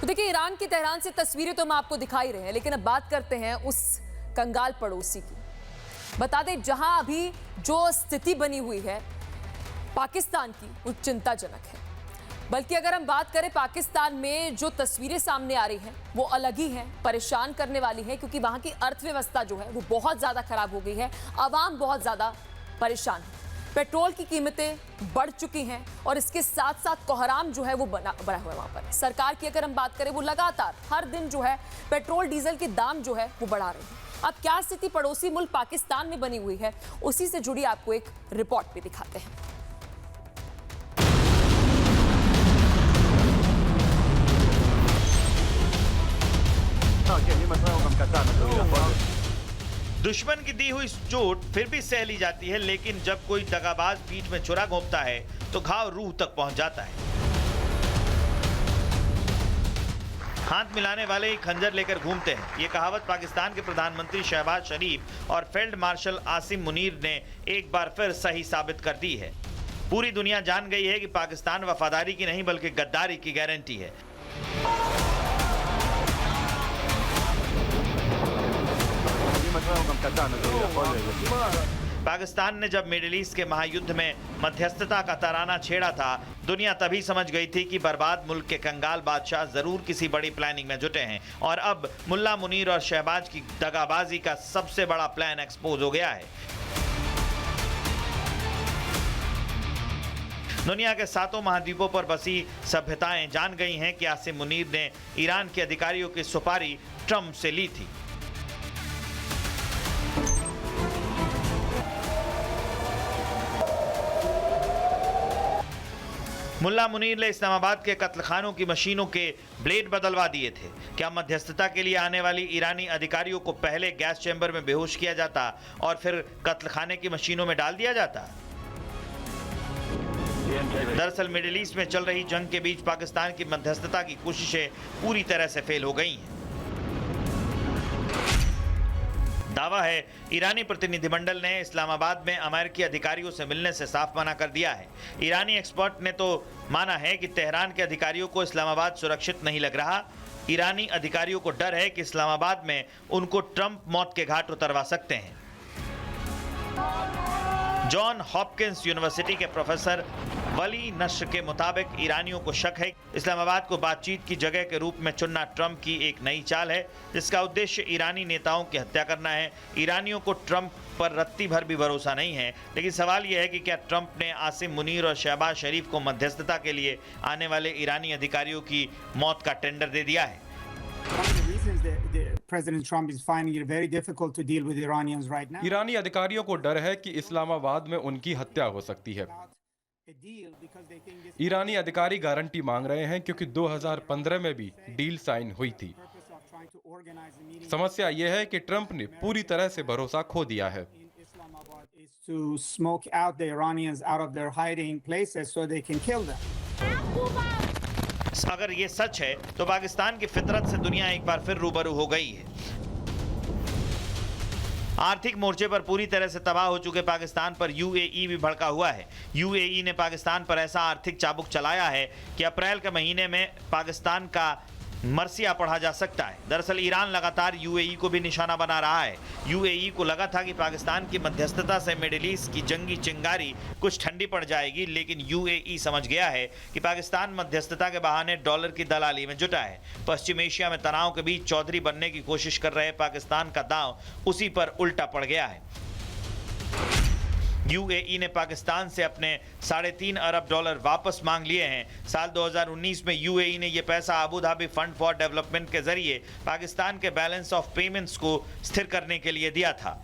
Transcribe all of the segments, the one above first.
तो देखिए, ईरान की तेहरान से तस्वीरें तो हम आपको दिखा ही रहे हैं, लेकिन अब बात करते हैं उस कंगाल पड़ोसी की। बता दें, जहां अभी जो स्थिति बनी हुई है पाकिस्तान की, वो चिंताजनक है। बल्कि अगर हम बात करें, पाकिस्तान में जो तस्वीरें सामने आ रही हैं वो अलग ही हैं, परेशान करने वाली हैं, क्योंकि वहां की अर्थव्यवस्था जो है वो बहुत ज्यादा खराब हो गई है। आवाम बहुत ज्यादा परेशान है। पेट्रोल की कीमतें बढ़ चुकी हैं और इसके साथ साथ कोहराम जो है वो बढ़ा हुआ है वहां पर। सरकार की अगर हम बात करें, वो लगातार हर दिन जो है पेट्रोल डीजल के दाम जो है वो बढ़ा रही है। अब क्या स्थिति पड़ोसी मुल्क पाकिस्तान में बनी हुई है, उसी से जुड़ी आपको एक रिपोर्ट भी दिखाते हैं। दुश्मन की दी हुई चोट फिर भी सह ली जाती है, लेकिन जब कोई दगाबाज पीठ में छुरा घोंपता है तो घाव रूह तक पहुंच जाता है। हाथ मिलाने वाले ही खंजर लेकर घूमते हैं। ये कहावत पाकिस्तान के प्रधानमंत्री शहबाज शरीफ और फील्ड मार्शल आसिम मुनीर ने एक बार फिर सही साबित कर दी है। पूरी दुनिया जान गई है कि पाकिस्तान वफादारी की नहीं बल्कि गद्दारी की गारंटी है। पाकिस्तान ने जब मिडिल ईस्ट के महायुद्ध में मध्यस्थता का तराना छेड़ा था, दुनिया तभी समझ गई थी कि बर्बाद मुल्क के कंगाल बादशाह जरूर किसी बड़ी प्लानिंग में जुटे हैं। और अब मुल्ला मुनीर और शहबाज की दगाबाजी का सबसे बड़ा प्लान एक्सपोज हो गया है। दुनिया के 7 महाद्वीपों पर बसी सभ्यताएं जान गई हैं कि आसिम मुनीर ने ईरान के अधिकारियों की सुपारी ट्रंप से ली थी। मुल्ला मुनीर ने इस्लामाबाद के कत्लखानों की मशीनों के ब्लेड बदलवा दिए थे। क्या मध्यस्थता के लिए आने वाली ईरानी अधिकारियों को पहले गैस चैम्बर में बेहोश किया जाता और फिर कत्लखाने की मशीनों में डाल दिया जाता? दरअसल मिडिल ईस्ट में चल रही जंग के बीच पाकिस्तान की मध्यस्थता की कोशिशें पूरी तरह से फेल हो गई हैं। दावा है, ईरानी प्रतिनिधिमंडल ने इस्लामाबाद में अमेरिकी अधिकारियों से मिलने से साफ मना कर दिया है। ईरानी एक्सपर्ट ने तो माना है कि तेहरान के अधिकारियों को इस्लामाबाद सुरक्षित नहीं लग रहा। ईरानी अधिकारियों को डर है कि इस्लामाबाद में उनको ट्रंप मौत के घाट उतरवा सकते हैं। जॉन हॉपकिंस यूनिवर्सिटी के प्रोफेसर वली नश्र के मुताबिक ईरानियों को शक है इस्लामाबाद को बातचीत की जगह के रूप में चुनना ट्रंप की एक नई चाल है, जिसका उद्देश्य ईरानी नेताओं की हत्या करना है। ईरानियों को ट्रंप पर रत्ती भर भी भरोसा नहीं है, लेकिन सवाल यह है कि क्या ट्रंप ने आसिम मुनीर और शहबाज शरीफ को मध्यस्थता के लिए आने वाले ईरानी अधिकारियों की मौत का टेंडर दे दिया है। ईरानी अधिकारियों को डर है कि इस्लामाबाद में उनकी हत्या हो सकती है। ईरानी अधिकारी गारंटी मांग रहे हैं क्योंकि 2015 में भी डील साइन हुई थी। समस्या यह है कि ट्रंप ने पूरी तरह से भरोसा खो दिया है। अगर ये सच है तो पाकिस्तान की फितरत से दुनिया एक बार फिर रूबरू हो गई है। आर्थिक मोर्चे पर पूरी तरह से तबाह हो चुके पाकिस्तान पर यूएई भी भड़का हुआ है। यूएई ने पाकिस्तान पर ऐसा आर्थिक चाबुक चलाया है कि अप्रैल के महीने में पाकिस्तान का मरसिया पढ़ा जा सकता है। दरअसल ईरान लगातार यूएई को भी निशाना बना रहा है। यूएई को लगा था कि पाकिस्तान की मध्यस्थता से मिडिल ईस्ट की जंगी चिंगारी कुछ ठंडी पड़ जाएगी, लेकिन यूएई समझ गया है कि पाकिस्तान मध्यस्थता के बहाने डॉलर की दलाली में जुटा है। पश्चिम एशिया में तनाव के बीच चौधरी बनने की कोशिश कर रहे पाकिस्तान का दांव उसी पर उल्टा पड़ गया है। यूएई ने पाकिस्तान से अपने $3.5 अरब वापस मांग लिए हैं। साल 2019 में यूएई ने यह पैसा Abu Dhabi fund for development के जरिए पाकिस्तान के बैलेंस ऑफ पेमेंट्स को स्थिर करने के लिए दिया था।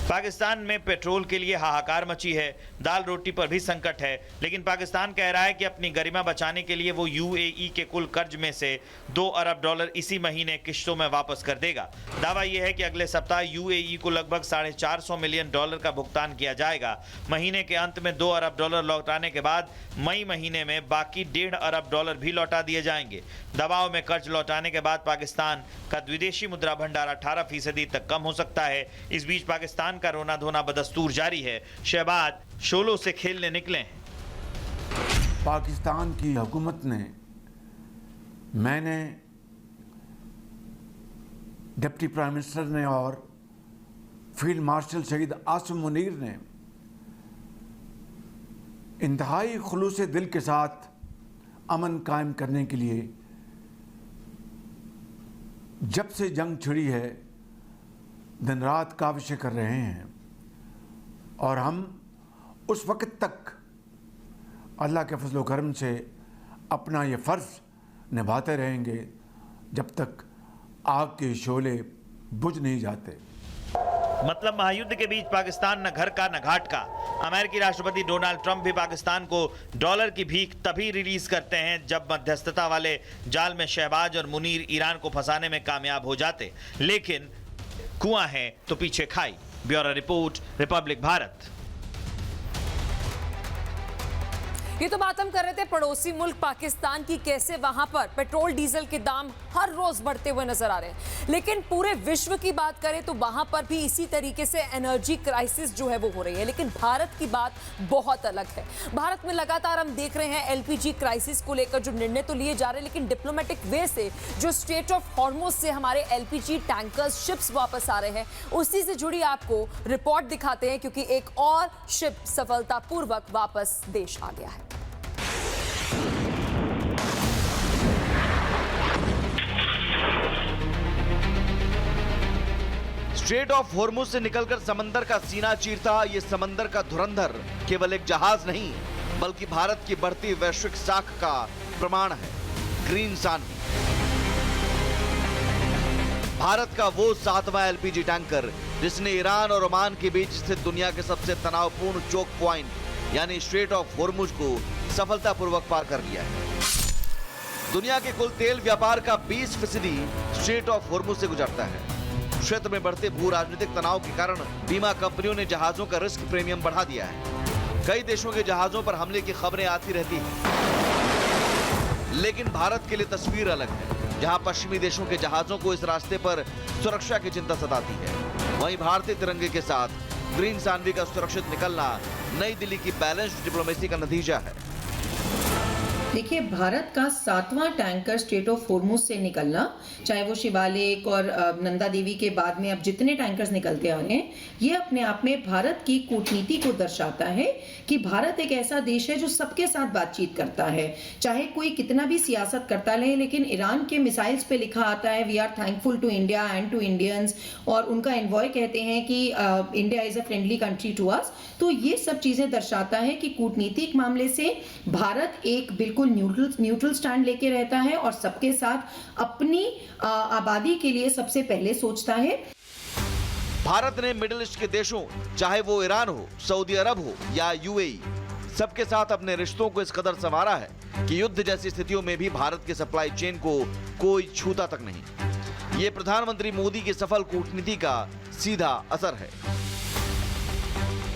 पाकिस्तान में पेट्रोल के लिए हाहाकार मची है, दाल रोटी पर भी संकट है, लेकिन पाकिस्तान कह रहा है कि अपनी गरिमा बचाने के लिए वो यूएई के कुल कर्ज में से $2 अरब इसी महीने किश्तों में वापस कर देगा। दावा यह है कि अगले सप्ताह यूएई को लगभग $450 मिलियन का भुगतान किया जाएगा। महीने के अंत में $2 अरब लौटाने के बाद मई महीने में बाकी $1.5 अरब भी लौटा दिए जाएंगे। दबाव में कर्ज लौटाने के बाद पाकिस्तान का विदेशी मुद्रा भंडार 18% तक कम हो सकता है। इस बीच पाकिस्तान का रोना धोना बदस्तूर जारी है। शहबाज शोलों से खेलने निकले हैं। पाकिस्तान की हुकूमत ने मैंने डिप्टी प्राइम मिनिस्टर ने और फील्ड मार्शल शहीद आसिम मुनीर ने इंतहाई खुलूस दिल के साथ अमन कायम करने के लिए जब से जंग छिड़ी है दिन रात काविशें कर रहे हैं और हम उस वक्त तक अल्लाह के फजल करम से अपना ये फ़र्ज़ निभाते रहेंगे जब तक आग के शोले बुझ नहीं जाते। मतलब महायुद्ध के बीच पाकिस्तान न घर का न घाट का। अमेरिकी राष्ट्रपति डोनाल्ड ट्रंप भी पाकिस्तान को डॉलर की भीख तभी रिलीज करते हैं जब मध्यस्थता वाले जाल में शहबाज और मुनीर ईरान को फंसाने में कामयाब हो जाते। लेकिन कुआं है तो पीछे खाई। Bureau report, Republic Bharat. ये तो बात हम कर रहे थे पड़ोसी मुल्क पाकिस्तान की, कैसे वहां पर पेट्रोल डीजल के दाम हर रोज बढ़ते हुए नजर आ रहे हैं। लेकिन पूरे विश्व की बात करें तो वहां पर भी इसी तरीके से एनर्जी क्राइसिस जो है वो हो रही है। लेकिन भारत की बात बहुत अलग है। भारत में लगातार हम देख रहे हैं एलपीजी क्राइसिस को लेकर जो निर्णय तो लिए जा रहे हैं, लेकिन डिप्लोमेटिक वे से जो स्ट्रेट ऑफ हॉर्मुज से हमारे एलपीजी टैंकर्स, शिप्स वापस आ रहे हैं, उसी से जुड़ी आपको रिपोर्ट दिखाते हैं, क्योंकि एक और शिप सफलतापूर्वक वापस देश आ गया है। स्ट्रेट ऑफ हॉर्मुज से निकलकर समंदर का सीना चीरता ये समंदर का धुरंधर केवल एक जहाज नहीं बल्कि भारत की बढ़ती वैश्विक साख का प्रमाण है। ग्रीन सानवी, भारत का वो 7वां एलपीजी टैंकर जिसने ईरान और ओमान के बीच स्थित दुनिया के सबसे तनावपूर्ण चोक पॉइंट यानी स्ट्रेट ऑफ हॉर्मुज को सफलतापूर्वक पार कर लिया है। दुनिया के कुल तेल व्यापार का 20% स्ट्रेट ऑफ हॉर्मुज से गुजरता है। क्षेत्र में बढ़ते भू राजनीतिक तनाव के कारण बीमा कंपनियों ने जहाजों का रिस्क प्रीमियम बढ़ा दिया है। कई देशों के जहाजों पर हमले की खबरें आती रहती हैं। लेकिन भारत के लिए तस्वीर अलग है, जहां पश्चिमी देशों के जहाजों को इस रास्ते पर सुरक्षा की चिंता सताती है। वहीं भारतीय तिरंगे के साथ ग्रीन सानवी का सुरक्षित निकलना नई दिल्ली की बैलेंस्ड डिप्लोमेसी का नतीजा है। देखिए, भारत का 7वां टैंकर स्ट्रेट ऑफ हॉर्मुज से निकलना, चाहे वो शिवालिक और नंदा देवी के बाद में अब जितने टैंकर्स निकलते आ रहे हैं, ये अपने आप में भारत की कूटनीति को दर्शाता है कि भारत एक ऐसा देश है जो सबके साथ बातचीत करता है। चाहे कोई कितना भी सियासत करता रहे, लेकिन ईरान के मिसाइल्स पे लिखा आता है we are thankful to India and to Indians, और उनका एनवॉय कहते हैं कि India is a friendly country to us. तो ये सब चीजें दर्शाता है कि कूटनीतिक मामले से भारत एक बिल्कुल न्यूट्रल स्टैंड लेके रहता है और सबके साथ अपनी आबादी के लिए सबसे पहले सोचता है। भारत ने मिडिल ईस्ट के देशों, चाहे वो ईरान हो, सऊदी अरब हो या यूएई, सबके साथ अपने रिश्तों को इस कदर संवारा है कि युद्ध जैसी स्थितियों में भी भारत के सप्लाई चेन को कोई छूता तक नहीं। ये प्रधानमंत्री मोदी की सफल कूटनीति का सीधा असर है।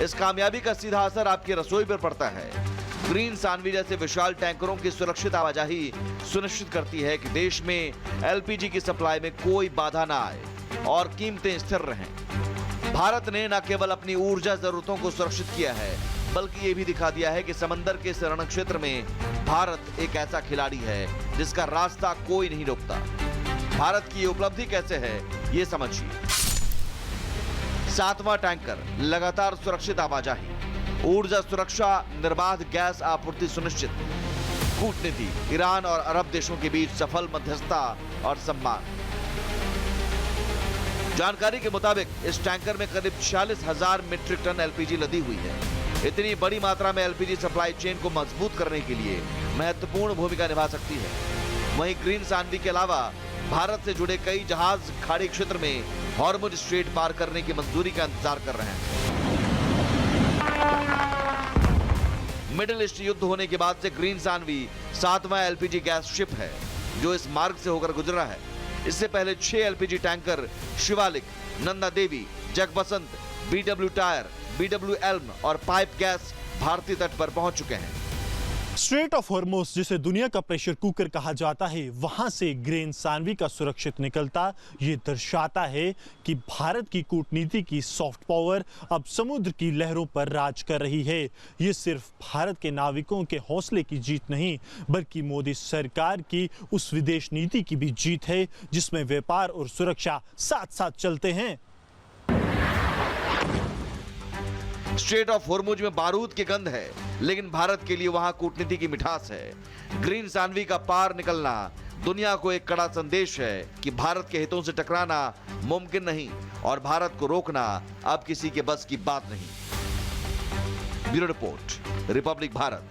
इस कामयाबी का सीधा असर आपकी रसोई पर पड़ता है। ग्रीन सानवी जैसे विशाल टैंकरों की सुरक्षित आवाजाही सुनिश्चित करती है कि देश में एलपीजी की सप्लाई में कोई बाधा ना आए और कीमतें स्थिर रहें। भारत ने न केवल अपनी ऊर्जा जरूरतों को सुरक्षित किया है, बल्कि ये भी दिखा दिया है कि समंदर के इस रण क्षेत्र में भारत एक ऐसा खिलाड़ी है जिसका रास्ता कोई नहीं रोकता। भारत की ये उपलब्धि कैसे है, ये समझिए। 7वां टैंकर, लगातार सुरक्षित आवाजाही, ऊर्जा सुरक्षा, निर्बाध गैस आपूर्ति सुनिश्चित, कूटनीति, ईरान और अरब देशों के बीच सफल मध्यस्थता और सम्मान। जानकारी के मुताबिक इस टैंकर में करीब 46,000 मीट्रिक टन एलपीजी लदी हुई है। इतनी बड़ी मात्रा में एलपीजी सप्लाई चेन को मजबूत करने के लिए महत्वपूर्ण भूमिका निभा सकती है। वहीं ग्रीन सानवी के अलावा भारत से जुड़े कई जहाज खाड़ी क्षेत्र में हॉर्मुज स्ट्रेट पार करने की मंजूरी का इंतजार कर रहे हैं। मिडिल ईस्ट युद्ध होने के बाद से ग्रीन सानवी 7वां एलपीजी गैस शिप है जो इस मार्ग से होकर गुजरा है। इससे पहले 6 LPG tanker Shivalik, Nanda Devi, जगबसंत, BW tyre, BW Elm और पाइप गैस भारतीय तट पर पहुंच चुके हैं। स्ट्रेट ऑफ हॉर्मोस, जिसे दुनिया का प्रेशर कुकर कहा जाता है, वहां से ग्रेन सानवी का सुरक्षित निकलता ये दर्शाता है कि भारत की कूटनीति की सॉफ्ट पावर अब समुद्र की लहरों पर राज कर रही है। ये सिर्फ भारत के नाविकों के हौसले की जीत नहीं, बल्कि मोदी सरकार की उस विदेश नीति की भी जीत है जिसमें व्यापार और सुरक्षा साथ साथ चलते हैं। स्ट्रेट ऑफ हॉर्मुज में बारूद की गंध है, लेकिन भारत के लिए वहां कूटनीति की मिठास है। ग्रीन सानवी का पार निकलना दुनिया को एक कड़ा संदेश है कि भारत के हितों से टकराना मुमकिन नहीं और भारत को रोकना अब किसी के बस की बात नहीं। Bureau report, Republic Bharat.